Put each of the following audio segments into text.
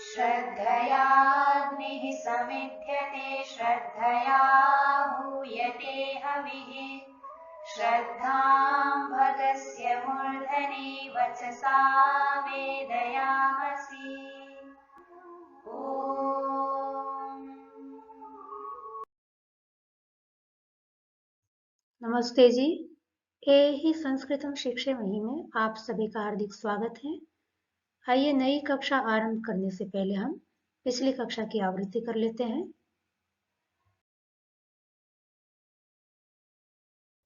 श्रद्धयाग्निः समिध्यते श्रद्धया हूयते हविः श्रद्धां भगस्य मूर्धनि वचसा वेदयामसि। नमस्ते जी। ही संस्कृतम शिक्षामही में आप सभी का हार्दिक स्वागत है। आइए नई कक्षा आरंभ करने से पहले हम पिछली कक्षा की आवृत्ति कर लेते हैं।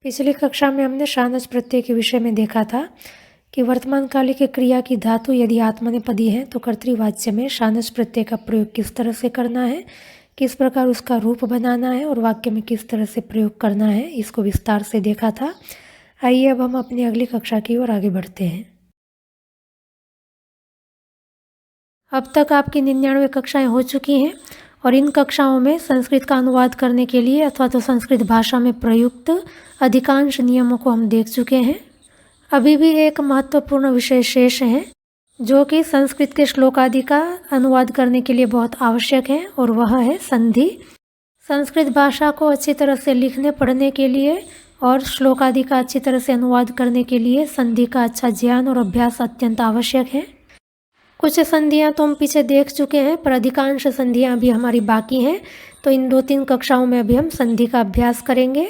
पिछली कक्षा में हमने शानच प्रत्यय के विषय में देखा था कि वर्तमान काल की क्रिया की धातु यदि आत्मनेपदी है तो कर्तृवाच्य में शानच प्रत्यय का प्रयोग किस तरह से करना है, किस प्रकार उसका रूप बनाना है और वाक्य में किस तरह से प्रयोग करना है, इसको विस्तार से देखा था। आइए अब हम अपनी अगली कक्षा की ओर आगे बढ़ते हैं। अब तक आपकी 99 कक्षाएं हो चुकी हैं और इन कक्षाओं में संस्कृत का अनुवाद करने के लिए अथवा तो संस्कृत भाषा में प्रयुक्त अधिकांश नियमों को हम देख चुके हैं। अभी भी एक महत्वपूर्ण विषय शेष है जो कि संस्कृत के श्लोक आदि का अनुवाद करने के लिए बहुत आवश्यक है और वह है संधि। संस्कृत भाषा को अच्छी तरह से लिखने पढ़ने के लिए और श्लोक आदि का अच्छी तरह से अनुवाद करने के लिए संधि का अच्छा ज्ञान और अभ्यास अत्यंत आवश्यक है। कुछ संधियां तो हम पीछे देख चुके हैं पर अधिकांश संधियां अभी हमारी बाकी हैं, तो इन 2-3 कक्षाओं में अभी हम संधि का अभ्यास करेंगे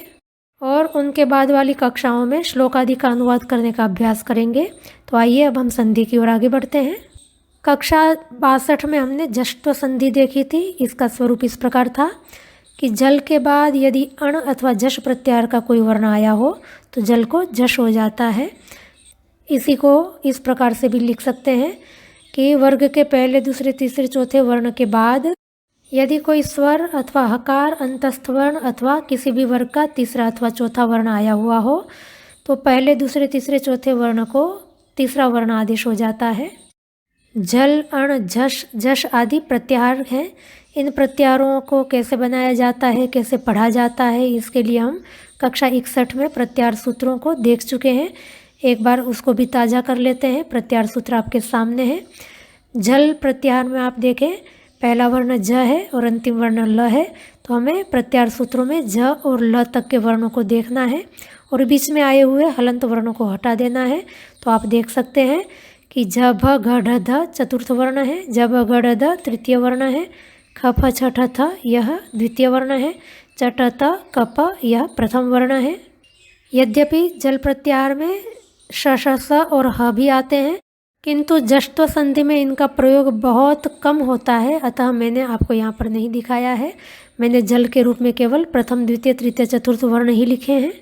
और उनके बाद वाली कक्षाओं में श्लोक आदि का अनुवाद करने का अभ्यास करेंगे। तो आइए अब हम संधि की ओर आगे बढ़ते हैं। कक्षा 62 में हमने जष्ट्व संधि देखी थी। इसका स्वरूप इस प्रकार था कि जल के बाद यदि अण अथवा जश प्रत्याहार का कोई वर्ण आया हो तो जल को जश हो जाता है। इसी को इस प्रकार से भी लिख सकते हैं कि वर्ग के पहले दूसरे तीसरे चौथे वर्ण के बाद यदि कोई स्वर अथवा हकार अंतस्थ वर्ण अथवा किसी भी वर्ग का तीसरा अथवा चौथा वर्ण आया हुआ हो तो पहले दूसरे तीसरे चौथे वर्ण को तीसरा वर्ण आदेश हो जाता है। जल अण झश जश आदि प्रत्याहार हैं। इन प्रत्याहारों को कैसे बनाया जाता है, कैसे पढ़ा जाता है, इसके लिए हम कक्षा 61 में प्रत्याहार सूत्रों को देख चुके हैं। एक बार उसको भी ताज़ा कर लेते हैं। प्रत्याहार सूत्र आपके सामने है। जल प्रत्याहार में आप देखें पहला वर्ण ज है और अंतिम वर्ण ल है, तो हमें प्रत्याहार सूत्रों में ज और ल तक के वर्णों को देखना है और बीच में आए हुए हलंत वर्णों को हटा देना है। तो आप देख सकते हैं कि ज भ घ ढ ध चतुर्थ वर्ण है, ज भ घ ढ ध तृतीय वर्ण है, ख फ छ ठ थ यह द्वितीय वर्ण है, च ट त क प यह प्रथम वर्ण है। यद्यपि जल प्रत्याहार में श श स और ह भी आते हैं किंतु जष्ट्व संधि में इनका प्रयोग बहुत कम होता है, अतः मैंने आपको यहाँ पर नहीं दिखाया है। मैंने जल के रूप में केवल प्रथम द्वितीय तृतीय चतुर्थ वर्ण ही लिखे हैं।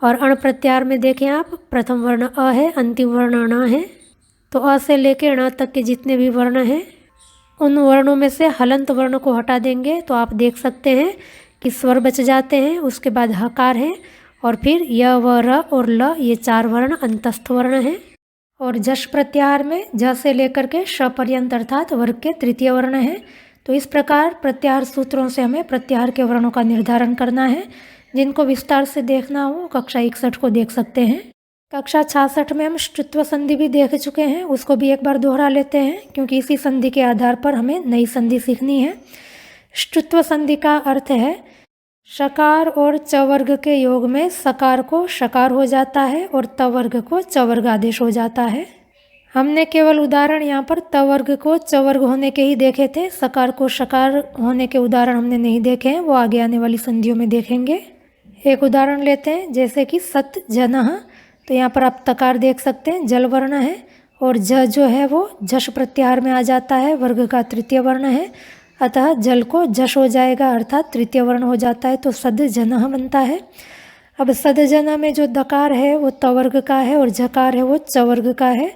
और अण प्रत्याहार में देखें आप प्रथम वर्ण अ है, अंतिम वर्ण ण है, तो अ से लेकर ण तक के जितने भी वर्ण हैं उन वर्णों में से हलंत वर्ण को हटा देंगे तो आप देख सकते हैं कि स्वर बच जाते हैं। उसके बाद हकार है और फिर य व र और ल ये 4 वर्ण अंतस्थ वर्ण हैं। और जश प्रत्याहार में ज से लेकर के श पर्यंत अर्थात वर्ग के तृतीय वर्ण है। तो इस प्रकार प्रत्याहार सूत्रों से हमें प्रत्याहार के वर्णों का निर्धारण करना है। जिनको विस्तार से देखना हो कक्षा 61 को देख सकते हैं। कक्षा 66 में हम ष्टुत्व संधि भी देख चुके हैं, उसको भी एक बार दोहरा लेते हैं क्योंकि इसी संधि के आधार पर हमें नई संधि सीखनी है। ष्टुत्व संधि का अर्थ है शकार और च वर्ग के योग में सकार को शकार हो जाता है और त वर्ग को च वर्ग आदेश हो जाता है। हमने केवल उदाहरण यहाँ पर त वर्ग को च वर्ग होने के ही देखे थे, सकार को शकार होने के उदाहरण हमने नहीं देखे हैं, वो आगे आने वाली संधियों में देखेंगे। एक उदाहरण लेते हैं जैसे कि सत जनः, तो यहाँ पर आप तकार देख सकते हैं, जल वर्ण है और ज जो है वो जश प्रत्याहार में आ जाता है, वर्ग का तृतीय वर्ण है, अतः जल को जश हो जाएगा अर्थात तृतीय वर्ण हो जाता है, तो सद जनः बनता है। अब सद जनः में जो दकार है वो त वर्ग का है और झकार है वो च वर्ग का है,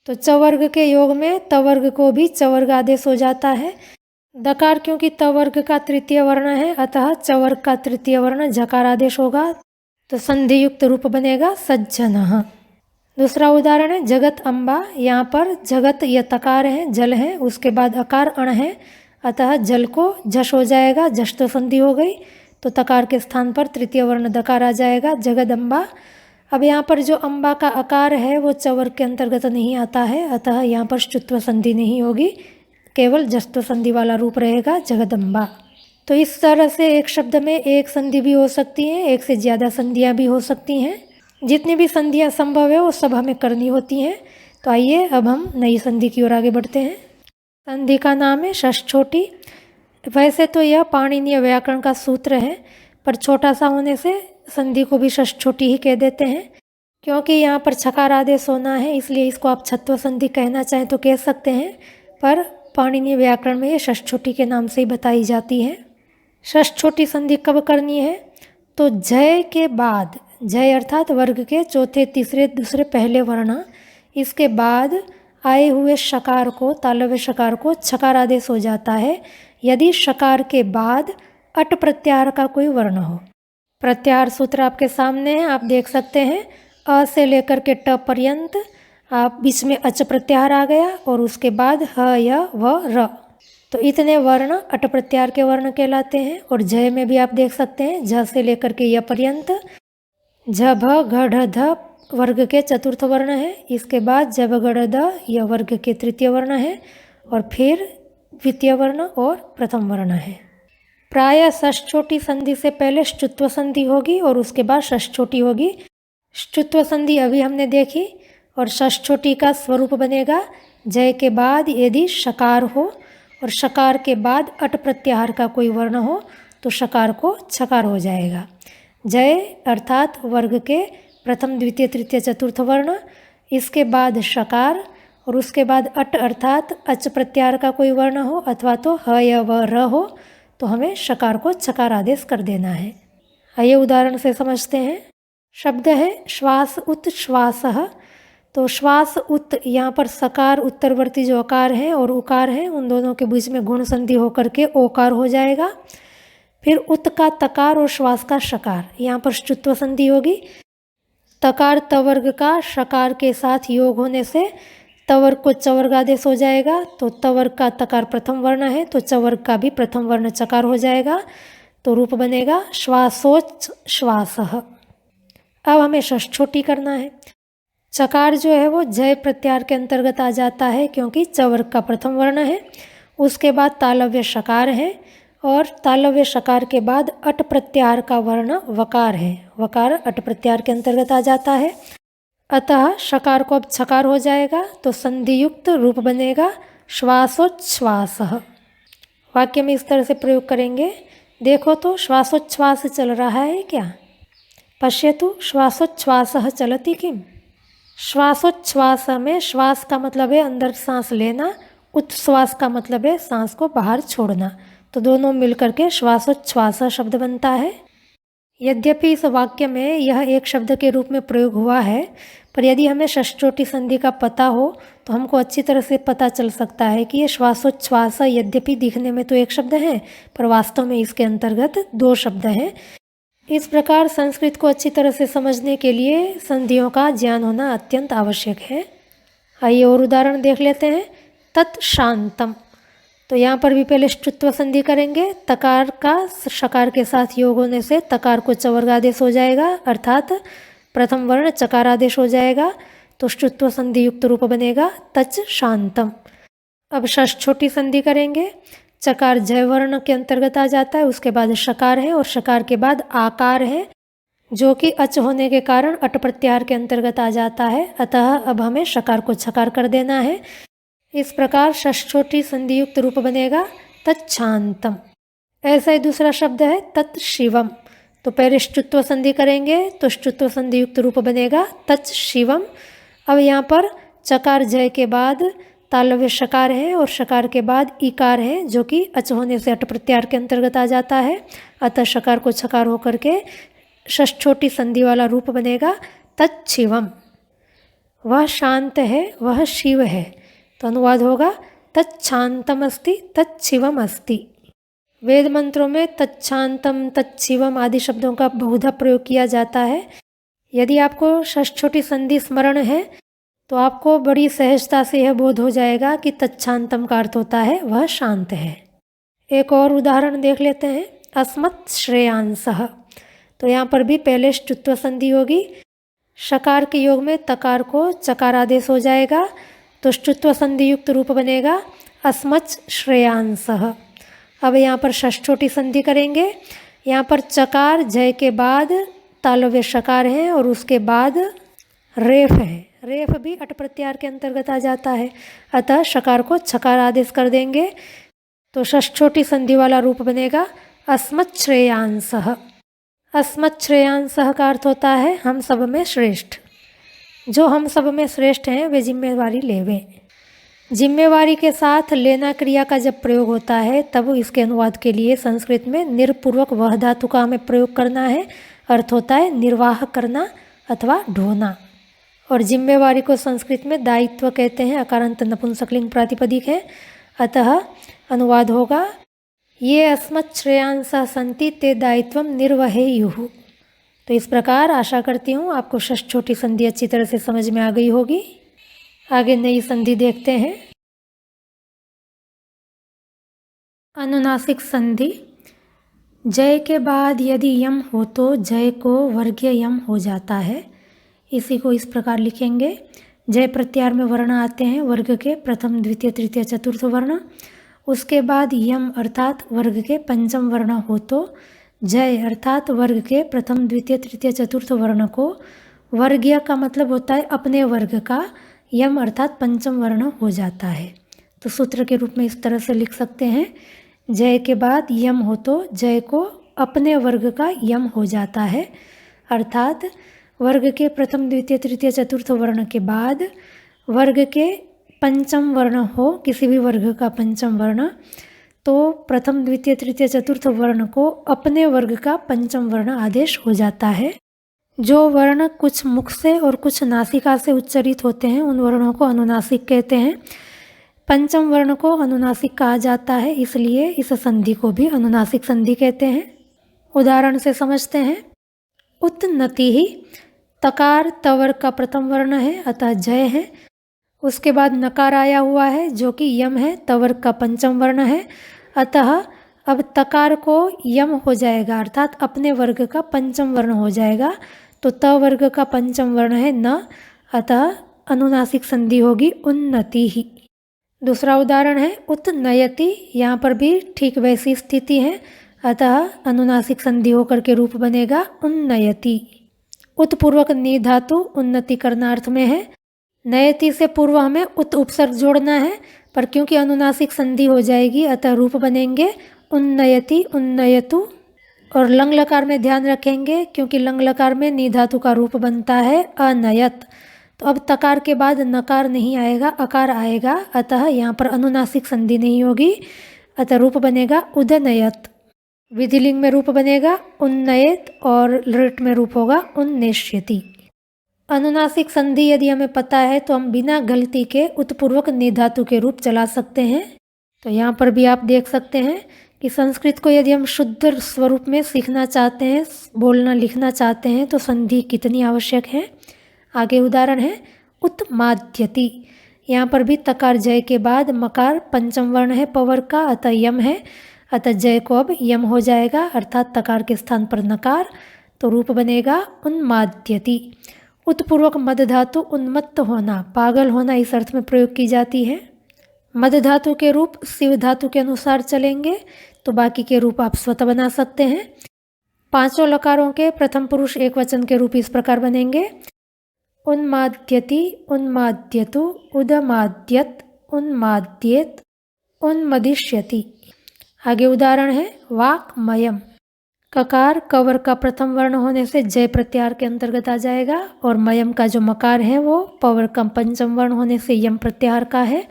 तो च वर्ग के योग में त वर्ग को भी च वर्ग आदेश हो जाता है। दकार क्योंकि त वर्ग का तृतीय वर्ण है अतः च वर्ग का तृतीय वर्ण झकार आदेश होगा, तो संधि युक्त रूप बनेगा सज्जनः। दूसरा उदाहरण है जगत अम्बा। यहाँ पर जगत यह तकार है, जल है, उसके बाद अकार अण है, अतः जल को जश हो जाएगा, जश तो संधि हो गई, तो तकार के स्थान पर तृतीय वर्ण दकार आ जाएगा, जगदम्बा। अब यहाँ पर जो अम्बा का आकार है वो चवर्ग के अंतर्गत नहीं आता है, अतः यहाँ पर ष्टुत्व संधि नहीं होगी, केवल जस्त्व संधि वाला रूप रहेगा जगदम्बा। तो इस तरह से एक शब्द में एक संधि भी हो सकती है, एक से ज़्यादा संधियाँ भी हो सकती हैं। जितनी भी संधियाँ संभव है वो सब हमें करनी होती हैं। तो आइए अब हम नई संधि की ओर आगे बढ़ते हैं। संधि का नाम है षष्ठोटी। वैसे तो यह पाणिनीय व्याकरण का सूत्र है, पर छोटा सा होने से संधि को भी षष्ठोटी ही कह देते हैं। क्योंकि यहाँ पर छकार आदेश होना है इसलिए इसको आप छत्व संधि कहना चाहें तो कह सकते हैं, पर पाणिनीय व्याकरण में ये षष्ठोटी के नाम से ही बताई जाती है। षष्ठोटी संधि कब करनी है? तो जय के बाद, जय अर्थात वर्ग के चौथे, तीसरे, दूसरे, पहले वर्ण, इसके बाद आए हुए शकार को, तालव्य शकार को छकार आदेश हो जाता है यदि शकार के बाद अट प्रत्याहार का कोई वर्ण हो। प्रत्याहार सूत्र आपके सामने है, आप देख सकते हैं। अ से लेकर के ट पर्यंत आप बीच में अच प्रत्याहार आ गया और उसके बाद ह, य, व, र, तो इतने वर्ण अट प्रत्याहार के वर्ण कहलाते हैं। और जय में भी आप देख सकते हैं, झ से लेकर के य पर्यंत झ, भ, घ, ढ, ध वर्ग के चतुर्थ वर्ण है। इसके बाद जब, गढ़, द यह वर्ग के तृतीय वर्ण है और फिर द्वितीय वर्ण और प्रथम वर्ण है। प्रायः षष्ठोटी संधि से पहले ष्टुत्व संधि होगी और उसके बाद षष्ठोटी होगी। ष्टुत्व संधि अभी हमने देखी और षष्ठोटी का स्वरूप बनेगा जय के बाद यदि शकार हो और शकार के बाद अट प्रत्याहार का कोई वर्ण हो तो शकार को छकार हो जाएगा। जय अर्थात वर्ग के प्रथम, द्वितीय, तृतीय, चतुर्थ वर्ण, इसके बाद शकार और उसके बाद अट अर्थात अच प्रत्याहार का कोई वर्ण हो अथवा तो ह, य, व, र हो तो हमें शकार को छकार आदेश कर देना है। आइए उदाहरण से समझते हैं। शब्द है श्वास उत श्वासः। तो श्वास उत, यहाँ पर सकार उत्तरवर्ती जो अकार है और उकार है उन दोनों के बीच में गुण संधि होकर के ओकार हो जाएगा। फिर उत का तकार और श्वास का शकार, यहाँ पर ष्टुत्व संधि होगी। तकार तवर्ग का शकार के साथ योग होने से तवर्ग को चवर्ग आदेश हो जाएगा। तो तवर्ग का तकार प्रथम वर्ण है तो चवर्ग का भी प्रथम वर्ण चकार हो जाएगा। तो रूप बनेगा श्वासोच्च श्वासः। अब हमें षष्ठोटी करना है। चकार जो है वो जय प्रत्याहार के अंतर्गत आ जाता है क्योंकि चवर्ग का प्रथम वर्ण है। उसके बाद तालव्य शकार है और तालव्य शकार के बाद अट प्रत्याहार का वर्ण वकार है। वकार अट प्रत्याहार के अंतर्गत आ जाता है, अतः शकार को अब छकार हो जाएगा तो संधियुक्त रूप बनेगा श्वासोच्छ्वासः। वाक्य में इस तरह से प्रयोग करेंगे। देखो तो श्वासोच्छ्वास चल रहा है क्या? पश्यतु श्वासोच्छ्वासः चलति किम? श्वासोच्छ्वास में श्वास का मतलब है अंदर सांस लेना, उच्छ्वास का मतलब है सांस को बाहर छोड़ना, तो दोनों मिलकर के श्वासोच्छ्वास शब्द बनता है। यद्यपि इस वाक्य में यह एक शब्द के रूप में प्रयोग हुआ है, पर यदि हमें षष्ठोटी संधि का पता हो तो हमको अच्छी तरह से पता चल सकता है कि ये श्वासोच्छ्वास यद्यपि दिखने में तो एक शब्द है पर वास्तव में इसके अंतर्गत दो शब्द हैं। इस प्रकार संस्कृत को अच्छी तरह से समझने के लिए संधियों का ज्ञान होना अत्यंत आवश्यक है। आइए और उदाहरण देख लेते हैं। तत्शांतम, तो यहाँ पर भी पहले ष्टुत्व संधि करेंगे। तकार का शकार के साथ योग होने से तकार को चवर्ग आदेश हो जाएगा अर्थात प्रथम वर्ण चकार आदेश हो जाएगा, तो ष्टुत्व संधि युक्त रूप बनेगा तच शांतम। अब षष्ठोटी संधि करेंगे। चकार जय वर्ण के अंतर्गत आ जाता है, उसके बाद शकार है और शकार के बाद आकार है जो कि अच होने के कारण अट प्रत्याहार के अंतर्गत आ जाता है, अतः अब हमें शकार को छकार कर देना है। इस प्रकार षष्ठोटी संधियुक्त रूप बनेगा तत्शांतम। ऐसा ही दूसरा शब्द है तत्शिवम। तो पहले ष्टुत्व संधि करेंगे तो ष्टुत्व संधियुक्त रूप बनेगा तत्शिवम। अब यहाँ पर चकार जय के बाद तालव्य शकार है और शकार के बाद इकार है जो कि अच होने से अट प्रत्याहार के अंतर्गत आ जाता है, अतः शकार को छकार होकर के षष्ठोटी संधि वाला रूप बनेगा तत्शिवम। वह शांत है, वह शिव है, तो अनुवाद होगा तच्छांतम अस्ति तच्छिवम अस्ति। वेद मंत्रों में तच्छांतम तच्छिवम आदि शब्दों का बहुधा प्रयोग किया जाता है। यदि आपको षष्ठोटी संधि स्मरण है तो आपको बड़ी सहजता से यह बोध हो जाएगा कि तच्छांतम का अर्थ होता है वह शांत है। एक और उदाहरण देख लेते हैं। अस्मत् श्रेयांसः, तो यहाँ पर भी पहले ष्टुत्व संधि होगी। शकार के योग में तकार को चकार आदेश हो जाएगा तो ष्टुत्व संधि युक्त रूप बनेगा अस्मच् श्रेयांसः। अब यहाँ पर षष्ठोटी संधि करेंगे। यहाँ पर चकार जय के बाद तालव्य शकार है और उसके बाद रेफ है। रेफ भी अट प्रत्याहार के अंतर्गत आ जाता है, अतः शकार को छकार आदेश कर देंगे तो षष्ठोटी संधि वाला रूप बनेगा अस्मत् श्रेयांसः। अस्मत् श्रेयांसः का अर्थ होता है हम सब में श्रेष्ठ। जो हम सब में श्रेष्ठ हैं वे जिम्मेवारी लेवें। जिम्मेवारी के साथ लेना क्रिया का जब प्रयोग होता है तब इसके अनुवाद के लिए संस्कृत में निर्पूर्वक वह धातु का हमें प्रयोग करना है। अर्थ होता है निर्वाह करना अथवा ढोना। और जिम्मेवारी को संस्कृत में दायित्व कहते हैं, अकारांत नपुंसकलिंग प्रातिपदिक है। अतः अनुवाद होगा ये अस्मत् श्रेयांसः सन्ति ते दायित्वं निर्वहेयुः। तो इस प्रकार आशा करती हूँ आपको षष्ठोटी संधि अच्छी तरह से समझ में आ गई होगी। आगे नई संधि देखते हैं। अनुनासिक संधि। जय के बाद यदि यम हो तो जय को वर्गीय यम हो जाता है। इसी को इस प्रकार लिखेंगे। जय प्रत्याहार में वर्ण आते हैं वर्ग के प्रथम द्वितीय तृतीय चतुर्थ वर्ण। उसके बाद यम अर्थात वर्ग के पंचम वर्ण हो तो जय अर्थात वर्ग के प्रथम द्वितीय तृतीय चतुर्थ वर्ण को वर्गीय का मतलब होता है अपने वर्ग का, यम अर्थात पंचम वर्ण हो जाता है। तो सूत्र के रूप में इस तरह से लिख सकते हैं। जय के बाद यम हो तो जय को अपने वर्ग का यम हो जाता है, अर्थात वर्ग के प्रथम द्वितीय तृतीय चतुर्थ वर्ण के बाद वर्ग के पंचम वर्ण हो, किसी भी वर्ग का पंचम वर्ण, तो प्रथम द्वितीय तृतीय चतुर्थ वर्ण को अपने वर्ग का पंचम वर्ण आदेश हो जाता है। जो वर्ण कुछ मुख से और कुछ नासिका से उच्चरित होते हैं उन वर्णों को अनुनासिक कहते हैं। पंचम वर्ण को अनुनासिक कहा जाता है, इसलिए इस संधि को भी अनुनासिक संधि कहते हैं। उदाहरण से समझते हैं। उत्नति ही तकार तवर का प्रथम वर्ण है अतः जय है। उसके बाद नकार आया हुआ है जो कि यम है, तवर का पंचम वर्ण है, अतः अब तकार को यम हो जाएगा अर्थात अपने वर्ग का पंचम वर्ण हो जाएगा। तो त वर्ग का पंचम वर्ण है न, अतः अनुनासिक संधि होगी उन्नति ही। दूसरा उदाहरण है उत्नयति। यहाँ पर भी ठीक वैसी स्थिति है, अतः अनुनासिक संधि होकर के रूप बनेगा उन्नयति। उत्पूर्वक नि धातु उन्नति करनार्थ में है। नयति से पूर्व हमें उत उपसर्ग जोड़ना है, पर क्योंकि अनुनासिक संधि हो जाएगी अतः रूप बनेंगे उन्नयति उन्नयतु। और लंग लकार में ध्यान रखेंगे क्योंकि लंग लकार में नि धातु का रूप बनता है अनयत। तो अब तकार के बाद नकार नहीं आएगा, अकार आएगा, अतः यहाँ पर अनुनासिक संधि नहीं होगी, अतः रूप बनेगा उदनयत। विधिलिंग में रूप बनेगा उन्नयत और लृट में रूप होगा उन्नेष्यति। अनुनासिक संधि यदि हमें पता है तो हम बिना गलती के उत्पूर्वक नि धातु के रूप चला सकते हैं। तो यहाँ पर भी आप देख सकते हैं कि संस्कृत को यदि हम शुद्ध स्वरूप में सीखना चाहते हैं, बोलना लिखना चाहते हैं तो संधि कितनी आवश्यक है। आगे उदाहरण है उत्माद्यति। यहाँ पर भी तकार जय के बाद मकार पंचम वर्ण है पवर का, अतः यम है, अतः जय को अब यम हो जाएगा अर्थात तकार के स्थान पर नकार, तो रूप बनेगा उन्माद्यति। उत्पूर्वक मद धातु उन्मत्त होना, पागल होना इस अर्थ में प्रयोग की जाती है। मद धातु के रूप शिव धातु के अनुसार चलेंगे तो बाकी के रूप आप स्वतः बना सकते हैं। पांचों लकारों के प्रथम पुरुष एक वचन के रूप इस प्रकार बनेंगे उन्माद्यति उन्माद्यतु उदमाद्यत उन्माद्येत उन्मदिष्यति। आगे उदाहरण है वाक्मयम। ककार कवर का प्रथम वर्ण होने से जय प्रत्याहार के अंतर्गत आ जाएगा और मयम का जो मकार है वो पवर का पंचम वर्ण होने से यम प्रत्याहार का है,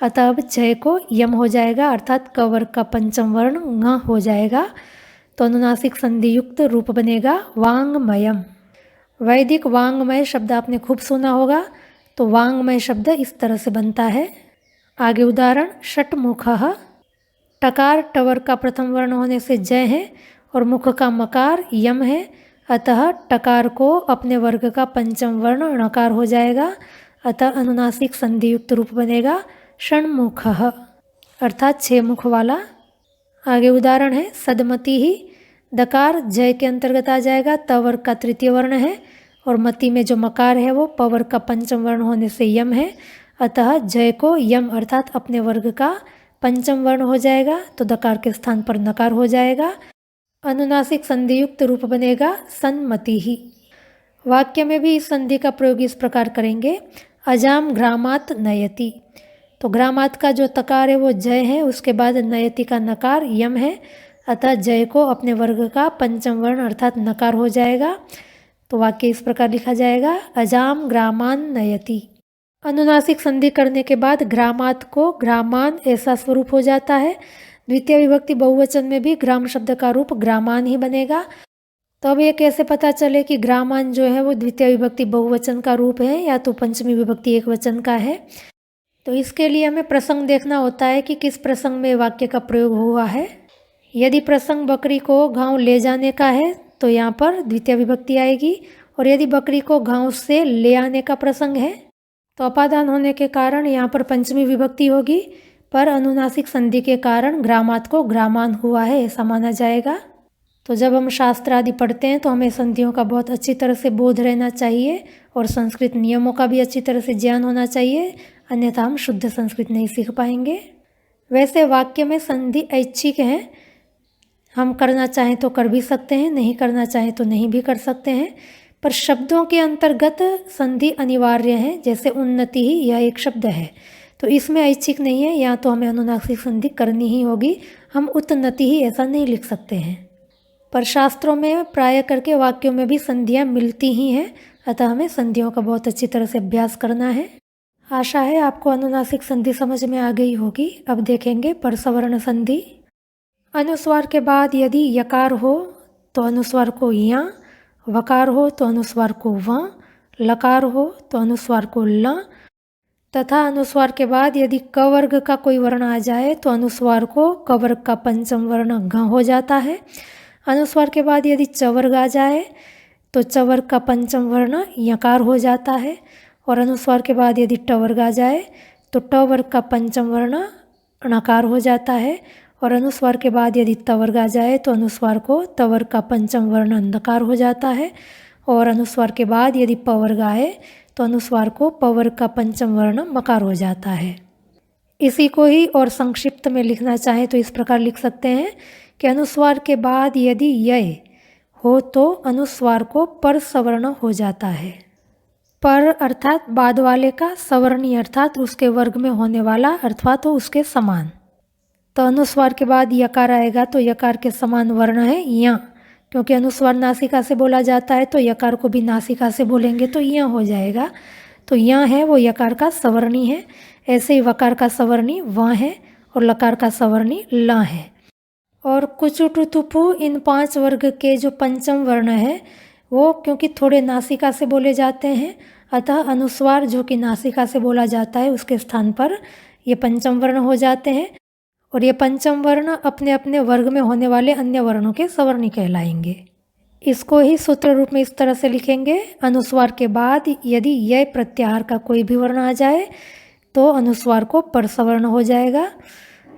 अतः अब जय को यम हो जाएगा अर्थात कवर का पंचम वर्ण ङ हो जाएगा। तो अनुनासिक संधि युक्त रूप बनेगा वांगमयम। वैदिक वांगमय शब्द आपने खूब सुना होगा, तो वांगमय शब्द इस तरह से बनता है। आगे उदाहरण षट्मुखः। टकार टवर का प्रथम वर्ण होने से जय है और मुख का मकार यम है, अतः टकार को अपने वर्ग का पंचम वर्ण णकार हो जाएगा, अतः अनुनासिक संधि युक्त रूप बनेगा षण्मुखः अर्थात 6 मुख वाला। आगे उदाहरण है सदमति ही। दकार जय के अंतर्गत आ जाएगा, त वर्ग का तृतीय वर्ण है और मति में जो मकार है वो पवर्ग का पंचम वर्ण होने से यम है, अतः जय को यम अर्थात अपने वर्ग का पंचम वर्ण हो जाएगा, तो दकार के स्थान पर नकार हो जाएगा। अनुनासिक संधि युक्त रूप बनेगा सन्मति ही। वाक्य में भी इस संधि का प्रयोग इस प्रकार करेंगे, अजाम घ्रामात नयति। तो घ्रामात का जो तकार है वो जय है, उसके बाद नयति का नकार यम है, अतः जय को अपने वर्ग का पंचम वर्ण अर्थात नकार हो जाएगा। तो वाक्य इस प्रकार लिखा जाएगा, अजाम ग्रामान नयति। अनुनासिक संधि करने के बाद ग्रामात को ग्रामान ऐसा स्वरूप हो जाता है। द्वितीय विभक्ति बहुवचन में भी ग्राम शब्द का रूप ग्रामान ही बनेगा। तो अब ये कैसे पता चले कि ग्रामान जो है वो द्वितीय विभक्ति बहुवचन का रूप है या तो पंचमी विभक्ति एकवचन का है। तो इसके लिए हमें प्रसंग देखना होता है कि किस प्रसंग में वाक्य का प्रयोग हुआ है। यदि प्रसंग बकरी को गांव ले जाने का है तो यहाँ पर द्वितीय विभक्ति आएगी, और यदि बकरी को गांव से ले आने का प्रसंग है तो अपादान होने के कारण यहाँ पर पंचमी विभक्ति होगी, पर अनुनासिक संधि के कारण ग्रामात को ग्रामान हुआ है ऐसा माना जाएगा। तो जब हम शास्त्र आदि पढ़ते हैं तो हमें संधियों का बहुत अच्छी तरह से बोध रहना चाहिए और संस्कृत नियमों का भी अच्छी तरह से ज्ञान होना चाहिए, अन्यथा हम शुद्ध संस्कृत नहीं सीख पाएंगे। वैसे वाक्य में संधि ऐच्छिक है, हम करना चाहें तो कर भी सकते हैं, नहीं करना चाहें तो नहीं भी कर सकते हैं, पर शब्दों के अंतर्गत संधि अनिवार्य है। जैसे उन्नति ही यह एक शब्द है, तो इसमें ऐच्छिक नहीं है, या तो हमें अनुनासिक संधि करनी ही होगी, हम उत्नति ही ऐसा नहीं लिख सकते हैं। पर शास्त्रों में प्राय करके वाक्यों में भी संधियाँ मिलती ही हैं, अतः हमें संधियों का बहुत अच्छी तरह से अभ्यास करना है। आशा है आपको अनुनासिक संधि समझ में आ गई होगी। अब देखेंगे परसवर्ण संधि। अनुस्वार के बाद यदि यकार हो तो अनुस्वार को या, वकार हो तो अनुस्वार को व, लकार हो तो अनुस्वार को ल, तथा अनुस्वार के बाद यदि क वर्ग का कोई वर्ण आ जाए तो अनुस्वार को क वर्ग का पंचम वर्ण घ हो जाता है। अनुस्वार के बाद यदि च वर्ग आ जाए तो च वर्ग का पंचम वर्ण यकार हो जाता है, और अनुस्वार के बाद यदि ट वर्ग आ जाए तो ट वर्ग का पंचम वर्ण णकार हो जाता है, और अनुस्वार के बाद यदि त वर्ग आ जाए तो अनुस्वार को त वर्ग का पंचम वर्ण नकार हो जाता है, और अनुस्वार के बाद यदि प वर्ग आए तो अनुस्वार को प वर्ग का पंचम वर्ण मकार हो जाता है। इसी को ही और संक्षिप्त में लिखना चाहे तो इस प्रकार लिख सकते हैं कि अनुस्वार के बाद यदि य हो तो अनुस्वार को पर सवर्ण हो जाता है। पर अर्थात बाद वाले का, सवर्णी अर्थात उसके वर्ग में होने वाला अथवा तो उसके समान। तो अनुस्वार के बाद यकार आएगा तो यकार के समान वर्ण है या, क्योंकि अनुस्वार नासिका से बोला जाता है तो यकार को भी नासिका से बोलेंगे तो या हो जाएगा। तो या है वो यकार का सवर्णी है, ऐसे ही वकार का सवर्णी व है और लकार का सवर्णी ल है। और कुचुटु तुपु इन 5 वर्ग के जो पंचम वर्ण है वो क्योंकि थोड़े नासिका से बोले जाते हैं, अतः अनुस्वार जो कि नासिका से बोला जाता है उसके स्थान पर ये पंचम वर्ण हो जाते हैं, और ये पंचम वर्ण अपने अपने वर्ग में होने वाले अन्य वर्णों के सवर्णी कहलाएंगे। इसको ही सूत्र रूप में इस तरह से लिखेंगे, अनुस्वार के बाद यदि य प्रत्याहार का कोई भी वर्ण आ जाए तो अनुस्वार को परसवर्ण हो जाएगा।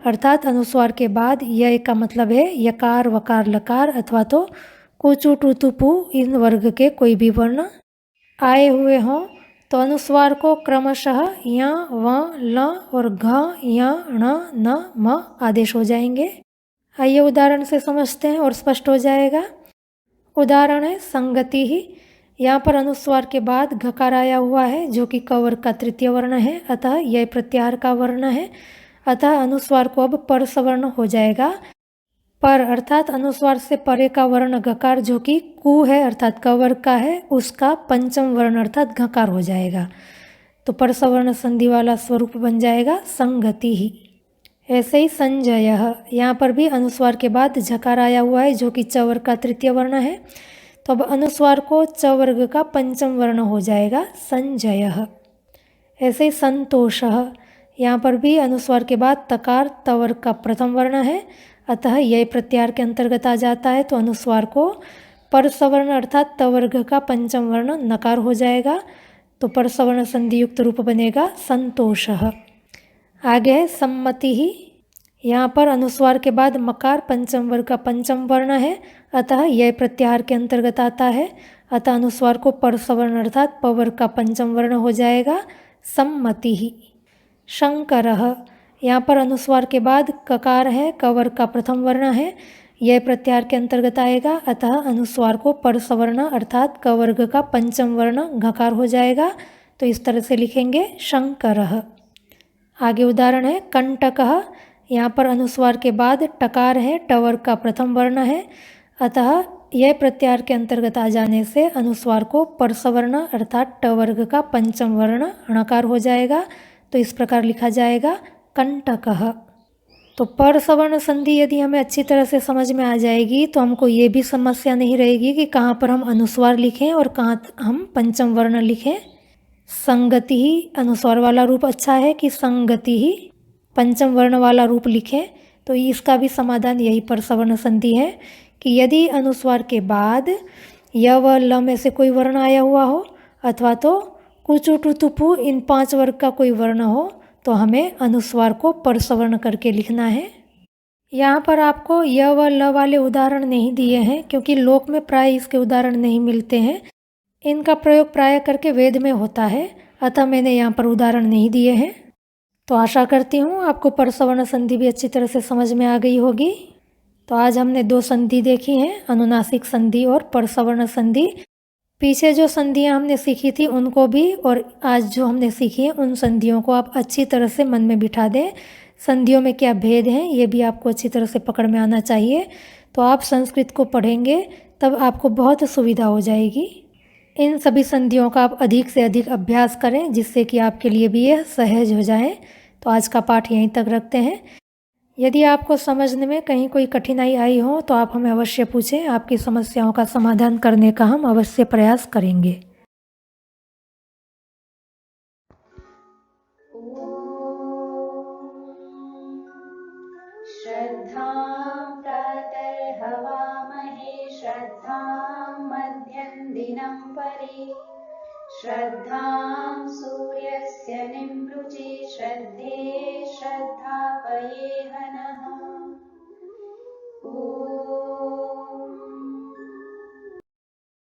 अर्थात अनुस्वार के बाद य का मतलब है यकार, वकार, लकार अथवा तो कुचु टु तुपु इन वर्ग के कोई भी वर्ण आए हुए हों तो अनुस्वार को क्रमशः या, व, ल और घ, या, ण, न, म आदेश हो जाएंगे। आइए उदाहरण से समझते हैं और स्पष्ट हो जाएगा। उदाहरण है संगति ही। यहाँ पर अनुस्वार के बाद घकार आया हुआ है जो कि क वर्ग का तृतीय वर्ण है, अतः यह प्रत्याहार का वर्ण है, अतः अनुस्वार को अब पर सवर्ण हो जाएगा। पर अर्थात अनुस्वार से परे का वर्ण गकार जो कि कु है अर्थात क वर्ग का है, उसका पंचम वर्ण अर्थात घकार हो जाएगा। तो पर सवर्ण संधि वाला स्वरूप बन जाएगा संगति ही। ऐसे ही संजय, यहाँ पर भी अनुस्वार के बाद झकार आया हुआ है जो कि च वर्ग का तृतीय वर्ण है, तो अब अनुस्वार को च वर्ग का पंचम वर्ण हो जाएगा संजय। ऐसे ही संतोष, यहाँ पर भी अनुस्वार के बाद तकार त वर्ग का प्रथम वर्ण है, अतः यह प्रत्याहार के अंतर्गत आ जाता है, तो अनुस्वार को पर सवर्ण अर्थात त वर्ग का पंचम वर्ण नकार हो जाएगा। तो पर सवर्ण संधि युक्त रूप बनेगा संतोष। आगे है सम्मति ही। यहाँ पर अनुस्वार के बाद मकार पंचम वर्ग का पंचम वर्ण है, अतः यह प्रत्याहार के अंतर्गत आता है, अतः अनुस्वार को पर सवर्ण अर्थात प वर्ग का पंचम वर्ण हो जाएगा सम्मति ही। शंकरः, यहाँ पर अनुस्वार के बाद ककार है, क वर्ग का प्रथम वर्ण है, यह प्रत्याहार के अंतर्गत आएगा, अतः अनुस्वार को पर सवर्ण अर्थात क वर्ग का पंचम वर्ण घकार हो जाएगा। तो इस तरह से लिखेंगे शंकरः। आगे उदाहरण है कंटकः, यहाँ पर अनुस्वार के बाद टकार है, ट वर्ग का प्रथम वर्ण है, अतः यह प्रत्याहार के अंतर्गत आ जाने से अनुस्वार को पर सवर्ण अर्थात ट वर्ग का पंचम वर्ण णकार हो जाएगा। तो इस प्रकार लिखा जाएगा कंटकः। तो पर सवर्ण संधि यदि हमें अच्छी तरह से समझ में आ जाएगी तो हमको ये भी समस्या नहीं रहेगी कि कहाँ पर हम अनुस्वार लिखें और कहाँ हम पंचम वर्ण लिखें। संगति ही अनुस्वार वाला रूप अच्छा है कि संगति ही पंचम वर्ण वाला रूप लिखें। तो इसका भी समाधान यही पर सवर्ण संधि है कि यदि अनुस्वार के बाद य व ल में से कोई वर्ण आया हुआ हो अथवा तो कुचु टु तुपु इन 5 वर्ग का कोई वर्ण हो तो हमें अनुस्वार को पर सवर्ण करके लिखना है। यहाँ पर आपको य व ल वाले उदाहरण नहीं दिए हैं क्योंकि लोक में प्राय इसके उदाहरण नहीं मिलते हैं। इनका प्रयोग प्राय करके वेद में होता है, अतः मैंने यहाँ पर उदाहरण नहीं दिए हैं। तो आशा करती हूँ आपको पर सवर्ण संधि भी अच्छी तरह से समझ में आ गई होगी। तो आज हमने 2 संधि देखी हैं, अनुनासिक संधि और पर सवर्ण संधि। पीछे जो संधियाँ हमने सीखी थी उनको भी और आज जो हमने सीखी है उन संधियों को आप अच्छी तरह से मन में बिठा दें। संधियों में क्या भेद हैं ये भी आपको अच्छी तरह से पकड़ में आना चाहिए। तो आप संस्कृत को पढ़ेंगे तब आपको बहुत सुविधा हो जाएगी। इन सभी संधियों का आप अधिक से अधिक अभ्यास करें जिससे कि आपके लिए भी यह सहज हो जाए। तो आज का पाठ यहीं तक रखते हैं। यदि आपको समझने में कहीं कोई कठिनाई आई हो तो आप हमें अवश्य पूछें, आपकी समस्याओं का समाधान करने का हम अवश्य प्रयास करेंगे। श्रद्धां प्रातर्हवामहे श्रद्धां मध्यं दिनं परि श्रद्धां सूर्यस्य निम्रुचि श्रद्धे श्रद्धापये हनः।